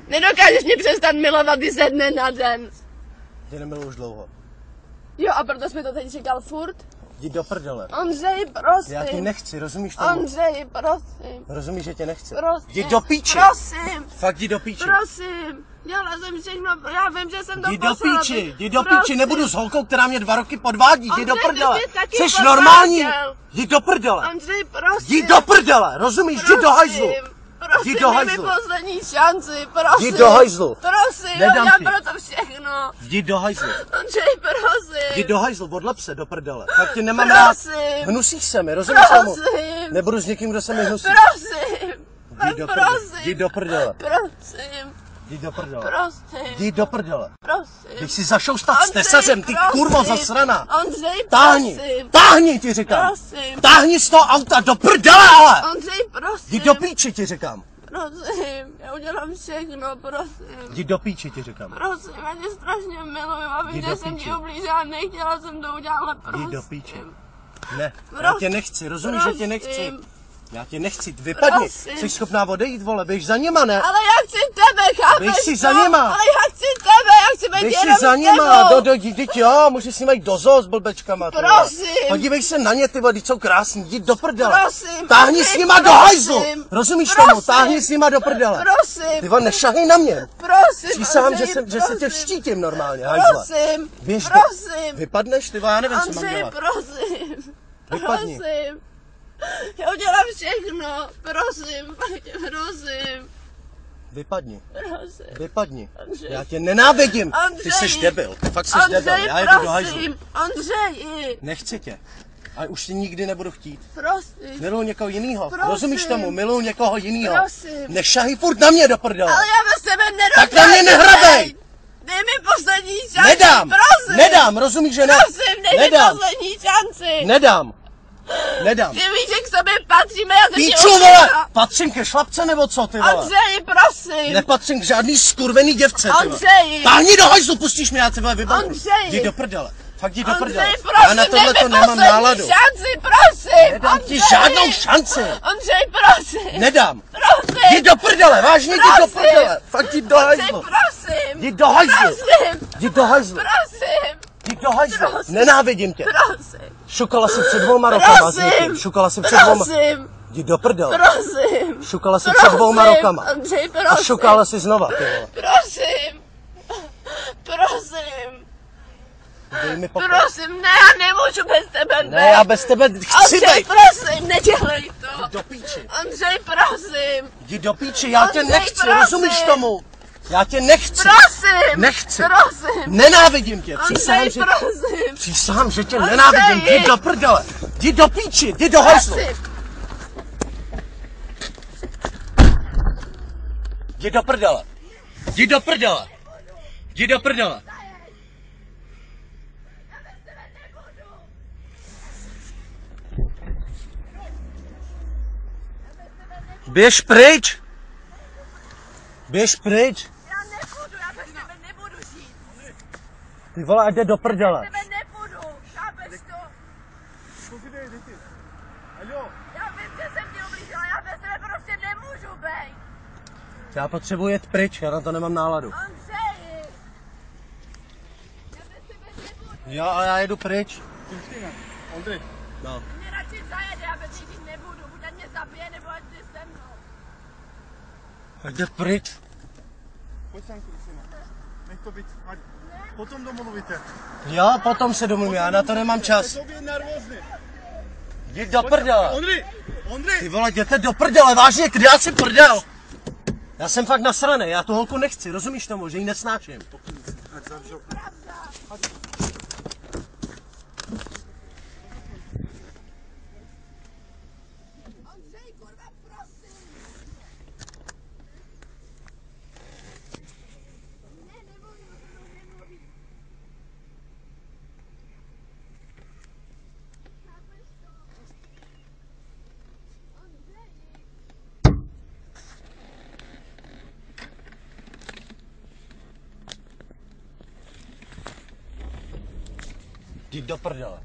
Nedokážeš mě přestat milovat i ze dne na den. Tě nemiluji už dlouho. Jo, a proto jsi mi to teď říkal furt? Jdi do prdele. Ondřej, prosím. Já tě nechci, rozumíš tomu? Ondřej, prosím. Rozumíš, že tě nechci? Prosím. Jdi do píči. Prosím. Fakt jdi do píči. Prosím. Dělala jsem všechno, já vím, že jsem to Jdi do poslala. píči, jdi do píči, nebudu s holkou, která mě 2 roky podvádí, jdi do Ondřej, prdele. ty jsi taky Jsi podváděl. normální, jdi do prdele. Ondřej, prosím. Jdi do prdele, rozumíš, jdi do hajzlu. Prosím, Jdi do dej mi hajzlu. poslední šanci, prosím. Jdi do hajzlu. Prosím, Nedám já ti. pro to všechno. Jdi do hajzlu. Ondřej, prosím. Jdi do hajzlu, odlep se do prdele. Fakt tě nemám rád. Prosím. Hnusíš se mi, rozumíš tomu? Prosím. Nebudu s někým, kdo se mi hnusí. Prosím. Jdi do prdele. Prosím. Jdi do prdele. Prosím. Jdi do prdele. Prosím. Jdi do prdele. Prosím. Když si zašoustat s Ondřej, tesařem, ty prosím. kurvo zasraná. Ondřej, Táhni, prosím. táhni ti říkám. Prosím. Táhni z toho auta do prdele, ale. Ondřej, prosím. Jdi do píči, ti říkám. Prosím, já udělám všechno, prosím. Jdi do píči, ti říkám. Prosím, já tě strašně miluju a Jdi vím, do že jsem píči. ti ublížila, nechtěla jsem to udělat, ale prosím. Jdi do píči. Ne, já Prosím. tě nechci, rozumíš, že tě nechci. Prosím. Já tě nechci, vypadni. Prosím. Jsi schopná odejít, vole, běž za nima, ne? Ale já chci tebe, chápeš Běž si to? za nima. Ale já chci tebe, já chci být Běž jenom si za s nima, tebou. jděť jo, můžeš si jít do zoo s blbečkama. ty vole. Prosím. Podívej se na ně, ty vody, jsou krásní, jdi do prdele. Prosím, Táhni Ondřej, s nima do prosím. hajzlu, rozumíš tomu, Prosím. táhni s nima do prdele. Prosím, Ty vole, nešahej na mě. prosím, Přísahám, Ondřej, že se tě prosím. štítím normálně, hajzle. Prosím, Běž do... prosím, Vypadneš, ty vole, já nevím, co mám Ondřej, dělat. prosím, Vypadni. prosím. Já udělám všechno, prosím, prosím, Vypadni, prosím. vypadni. Ondřej. Já tě nenávidím. Ty Ondřej. jsi debil, ty fakt jsi debil, Ondřej, já jdu do hajzlu. prosím, Ondřej, Nechci tě. A už tě nikdy nebudu chtít. prosím. Miluju někoho jinýho. Prosím. Rozumíš tomu? Miluju někoho jinýho. Prosím. Nešahej furt na mě do prdele. Ale já bez tebe nedokážu. Tak na mě nehrabej. Dej mi poslední šanci, Nedám, prosím. nedám, rozumíš, že ne? Prosím, dej mi Nedám, poslední šanci. nedám, nedám. Ty víš, že k sobě patříme, já jsem tě Píču, uvěřila. vole! Patřím ke šlapce nebo co, ty vole? Ondřej, prosím. Nepatřím k žádný skurvený děvce, ty vole. Ondřej. Táhni do hajzlu, pustíš mě, já ty vole vybavu. Ondřej. Jdi do prdele. Fakt jdi do prdele. Ondřej, prosím, Já na tohle dej to mi nemám poslední náladu. šanci, prosím. Nedám ti Ondřej. žádnou šanci. Ondřej, prosím. Nedám. Prosím. Jdi do prdele, vážně jdi do Prosím. prdele. Fakt jdi do Ondřej, hajzlu. prosím. Jdi do hajzlu. Prosím. Jdi do hajzlu. Prosím. Jdi do hajzlu. Prosím. Nenávidím tě. Prosím. Šukala si před 2 rokama. Prosím. Zíky. Šukala si před 2. Prosím. Jdi do prdele. Prosím. Šukala si před 2 rokama. Ondřej, A prosím. šukala si znova, ty vole. Prosím. Prosím. Dej mi pokoj. Prosím, ne, já nemůžu bez tebe být. Ne, já bez tebe chci Ondřej, být. prosím, nedělej to. Do píči. Ondřej, prosím. Jdi do píči, já tě Ondřej, nechci, prosím. rozumíš tomu? Já tě nechci. Prosím. Nechci. Prosím. Nenávidím tě, přísahám, Ondřej, že... prosím. Přísahám, že tě Ondřej. nenávidím, jdi do prdele. Jdi do píči, jdi do hajzlu. Prosím. Jdi do prdele. Jdi do prdele. Jdi do prdele. Běž pryč. Běž pryč. Já nebudu, já bez tebe nebudu žít. Ty vole, ať jde do prdele. Bez tebe nebudu, chápeš to? Já vím, že jsem ti ublížila, já bez tebe prostě nemůžu být. Já potřebuji jet pryč, já na to nemám náladu. Ondřej. Já bez tebe nebudu. Jo, ale já jedu pryč. Ondřej, No. Mě radši zajede, já bez nich nebudu. Buď ať mě zabije, nebo ať jde se mnou. Ať jde pryč. pojď sem, syna. Nech to být, ať potom domluvíte. Jo, potom se domluvím, já na to nemám čas. Sobě nervózny. Jdi do prdele. Ondřej, Ondřej. Ty vole, jděte do prdele, vážně, já si prdel. Já jsem fakt nasraný, já tu holku nechci, rozumíš tomu, že ji nesnáším. Ať zavřou. Ondřej, kurva, prosím. Ne, nemluvím. Chápeš to? Ondřej. Jdi do prdele.